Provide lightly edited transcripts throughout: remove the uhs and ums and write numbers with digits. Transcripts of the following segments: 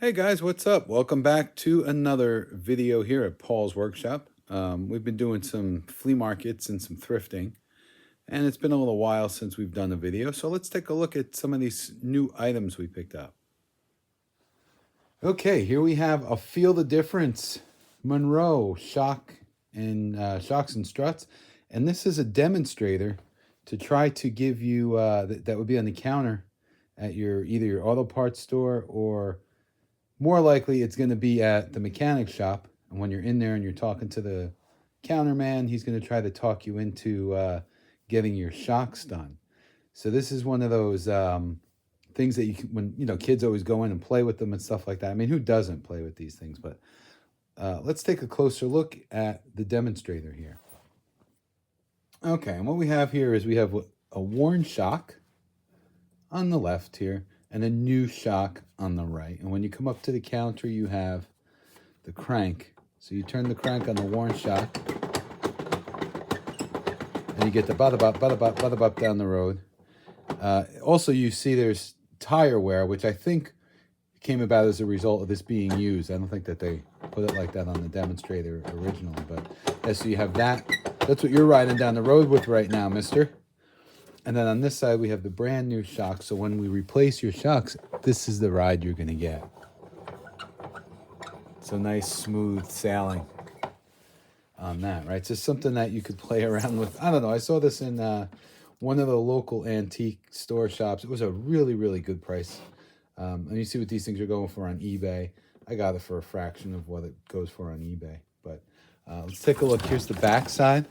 Hey guys, what's up? Welcome back to another video here at Paul's Workshop. We've been doing some flea markets and some thrifting, and it's been a little while since we've done a video, so let's take a look at some of these new items we picked up. Okay, here we have a Feel the Difference Monroe Shocks and Struts, and this is a demonstrator to try to give you, that would be on the counter at either your auto parts store, or more likely it's going to be at the mechanic shop. And when you're in there and you're talking to the counterman, he's going to try to talk you into getting your shocks done. So this is one of those things that when kids always go in and play with them and stuff like that. I mean, who doesn't play with these things? But let's take a closer look at the demonstrator here. Okay, and what we have here is we have a worn shock on the left here and a new shock on the right. And when you come up to the counter, you have the crank. So you turn the crank on the worn shock, and you get the bada-bop down the road. Also, you see there's tire wear, which I think came about as a result of this being used. I don't think that they put it like that on the demonstrator originally, but so you have that. That's what you're riding down the road with right now, mister. And then on this side, we have the brand new shocks. So when we replace your shocks, this is the ride you're going to get. So nice, smooth sailing on that, right? So something that you could play around with. I don't know. I saw this in one of the local antique store shops. It was a really, really good price. And you see what these things are going for on eBay. I got it for a fraction of what it goes for on eBay. But let's take a look. Here's the back side.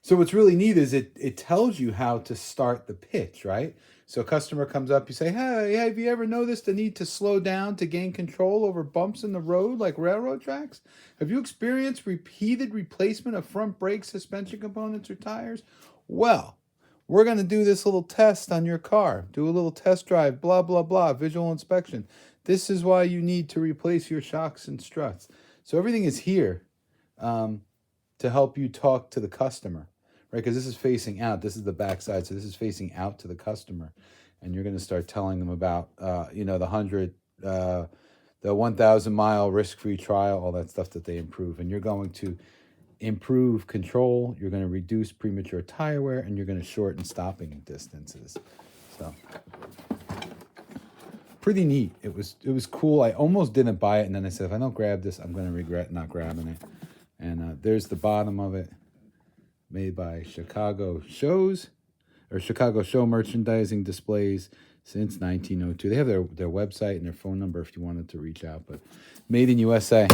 So what's really neat is it tells you how to start the pitch, right? So a customer comes up, you say, hey, have you ever noticed the need to slow down to gain control over bumps in the road like railroad tracks? Have you experienced repeated replacement of front brakes, suspension components, or tires? Well, we're going to do this little test on your car. Do a little test drive, blah, blah, blah, visual inspection. This is why you need to replace your shocks and struts. So everything is here to help you talk to the customer. Right, because this is facing out. This is the back side, so this is facing out to the customer, and you're going to start telling them about, the 1,000-mile risk-free trial, all that stuff that they improve, and you're going to improve control. You're going to reduce premature tire wear, and you're going to shorten stopping distances. So, pretty neat. It was cool. I almost didn't buy it, and then I said, if I don't grab this, I'm going to regret not grabbing it. And there's the bottom of it. Made by Chicago Show Merchandising Displays since 1902. They have their website and their phone number if you wanted to reach out, but made in USA.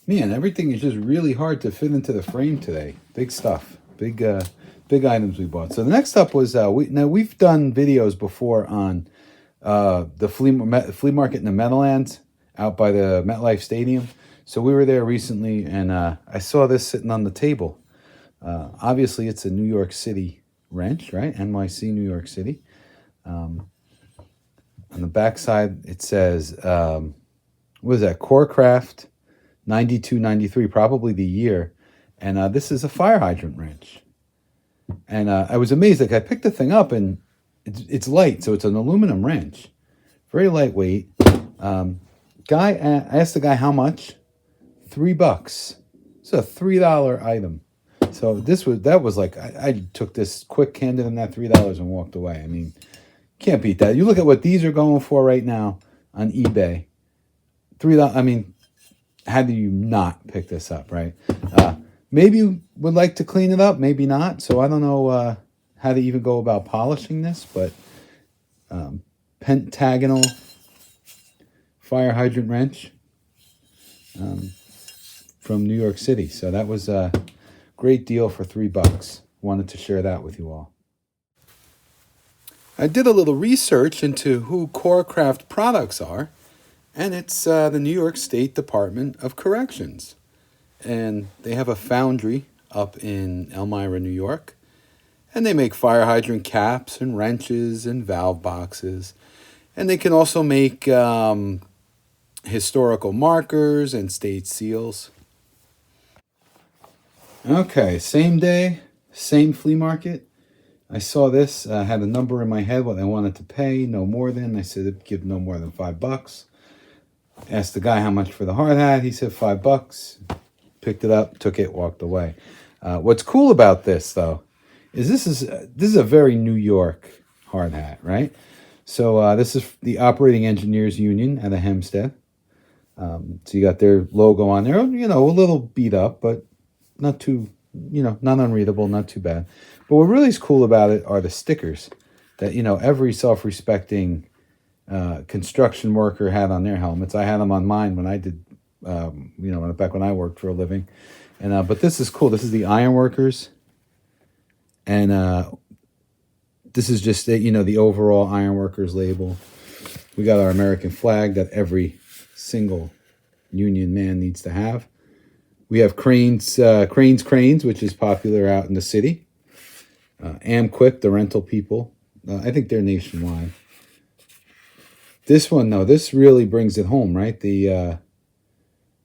Man, everything is just really hard to fit into the frame today. Big stuff. Big items we bought. So the next up was, we've done videos before on the flea market in the Meadowlands out by the MetLife Stadium. So we were there recently, and I saw this sitting on the table. Obviously, it's a New York City wrench, right? NYC, New York City. On the back side, it says, what is that? Corcraft 92-93, probably the year. And this is a fire hydrant wrench. And I was amazed. Like, I picked the thing up, and it's light, so it's an aluminum wrench. Very lightweight. I asked the guy how much. $3. It's a $3 item. So that was like, I took this quick, handed him that $3 and walked away. I mean, can't beat that. You look at what these are going for right now on eBay. $3. I mean, how do you not pick this up, right? Maybe you would like to clean it up, maybe not. So I don't know how to even go about polishing this, but pentagonal fire hydrant wrench. From New York City. So that was a great deal for $3. Wanted to share that with you all. I did a little research into who Corcraft products are, and it's the New York State Department of Corrections. And they have a foundry up in Elmira, New York, and they make fire hydrant caps and wrenches and valve boxes. And they can also make historical markers and state seals. Okay, same day, same flea market. I saw this, had a number in my head, what I wanted to pay, no more than. I said, I'd give no more than $5. Asked the guy how much for the hard hat. He said $5. Picked it up, took it, walked away. What's cool about this, though, is this is a very New York hard hat, right? So this is the Operating Engineers Union out of Hempstead. So you got their logo on there, you know, a little beat up, but not too, you know, not unreadable, not too bad. But what really is cool about it are the stickers that, you know, every self-respecting construction worker had on their helmets. I had them on mine when I did, you know, back when I worked for a living. And but this is cool. This is the Ironworkers, and this is just the, you know, the overall Ironworkers label. We got our American flag that every single union man needs to have. We have Cranes, which is popular out in the city. Amquick, the rental people. I think they're nationwide. This one, though, this really brings it home, right? The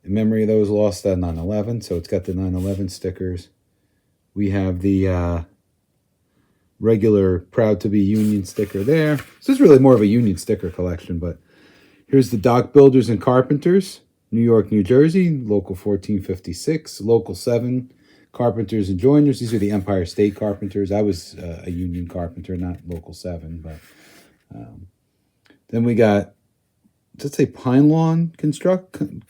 in memory of those lost at 9/11, so it's got the 9/11 stickers. We have the regular Proud to be Union sticker there. So it's really more of a union sticker collection, but here's the Dock Builders and Carpenters, New York, New Jersey, Local 1456, Local 7, Carpenters and Joiners. These are the Empire State Carpenters. I was a union carpenter, not Local 7, but then we got, let's say, Pine Lawn Constructors,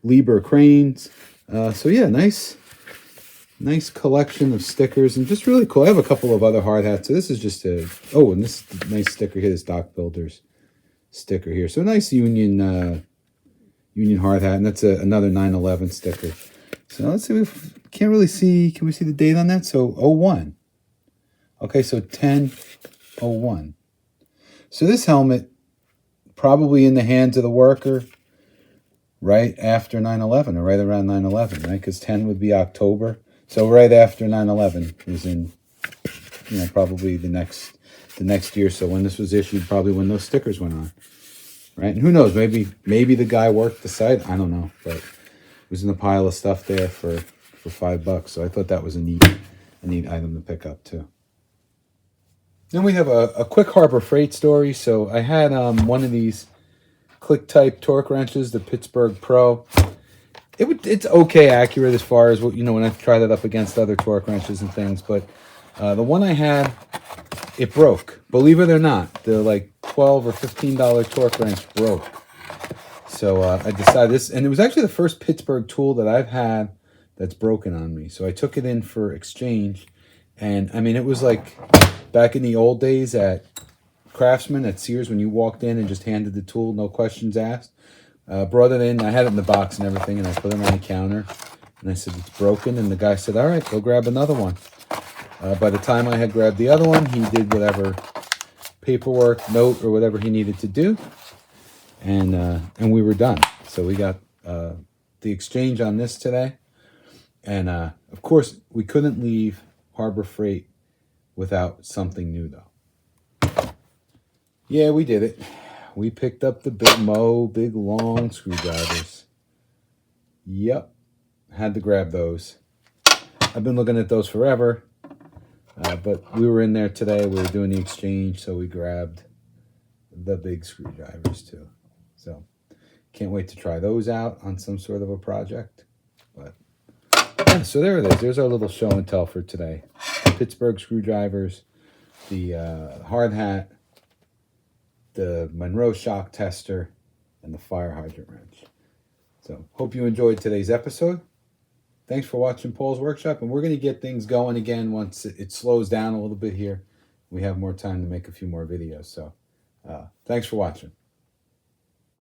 Lieber Cranes. So yeah, nice collection of stickers and just really cool. I have a couple of other hard hats. So this is just and this nice sticker here, this Dock Builders sticker here. So nice union hard hat, and that's another 9/11 sticker. So let's see, we can't really see, can we see the date on that? So 01. Okay, so 10/01. So this helmet, probably in the hands of the worker right after 9/11, or right around 9/11, right? Because 10 would be October. So right after 9/11 was in, you know, probably the next year. So when this was issued, probably when those stickers went on, right? And who knows, maybe the guy worked the site. I don't know, but it was in a pile of stuff there for $5. So I thought that was a neat item to pick up too. Then we have a quick Harbor Freight story. So I had one of these click type torque wrenches, the Pittsburgh Pro. It's okay accurate as far as what, you know, when I tried it up against other torque wrenches and things, but the one I had, it broke. Believe it or not, the like $12 or $15 torque wrench broke. So I decided this, and it was actually the first Pittsburgh tool that I've had that's broken on me. So I took it in for exchange, and I mean, it was like back in the old days at Craftsman, at Sears, when you walked in and just handed the tool, no questions asked. Brought it in, I had it in the box and everything, and I put it on the counter, and I said, it's broken, and the guy said, all right, go grab another one. By the time I had grabbed the other one, he did whatever paperwork, note, or whatever he needed to do, and we were done. So we got the exchange on this today, and of course, we couldn't leave Harbor Freight without something new, though. Yeah, we did it. We picked up the big long screwdrivers. Yep, had to grab those. I've been looking at those forever, but we were in there today. We were doing the exchange, so we grabbed the big screwdrivers too. So can't wait to try those out on some sort of a project. But yeah, so there it is. There's our little show and tell for today. Pittsburgh screwdrivers, the hard hat, the Monroe shock tester, and the fire hydrant wrench. So hope you enjoyed today's episode. Thanks for watching Paul's Workshop, and we're going to get things going again once it slows down a little bit here. We have more time to make a few more videos. So thanks for watching.